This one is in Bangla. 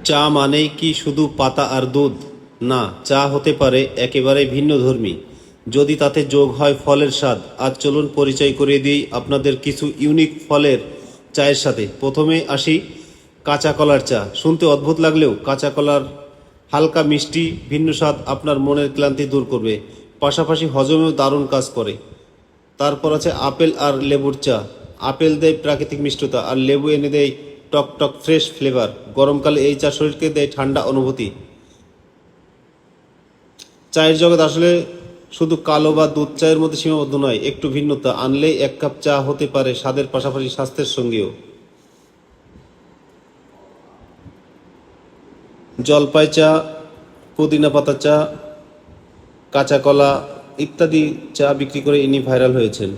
চা মানেই কি শুধু পাতা আর দুধ? না, চা হতে পারে একেবারে ভিন্নধর্মী যদি তাতে যোগ হয় ফলের স্বাদ। আজ চলুন পরিচয় করিয়ে দিই আপনাদের কিছু ইউনিক ফলের চায়ের সাথে। প্রথমে আসি কাঁচা কলার চা। শুনতে অদ্ভুত লাগলেও কাঁচা কলার হালকা মিষ্টি ভিন্ন স্বাদ আপনার মনের ক্লান্তি দূর করবে, পাশাপাশি হজমেও দারুণ কাজ করে। তারপর আছে আপেল আর লেবুর চা। আপেল দেয় প্রাকৃতিক মিষ্টতা আর লেবু এনে দেয় টক টক ফ্রেশ ফ্লেভার। গরমকালে এই চা শরীরকে দেয় ঠান্ডা অনুভূতি। চায়ের জগৎ আসলে শুধু কালো বা দুধ চায়ের মধ্যে সীমাবদ্ধ নয়, একটু ভিন্নতা আনলেই এক কাপ চা হতে পারে স্বাদের পাশাপাশি স্বাস্থ্যের সঙ্গেও। জলপাই চা, পুদিনা পাতা চা, কাঁচা কলা ইত্যাদি চা বিক্রি করে ইনি ভাইরাল হয়েছেন।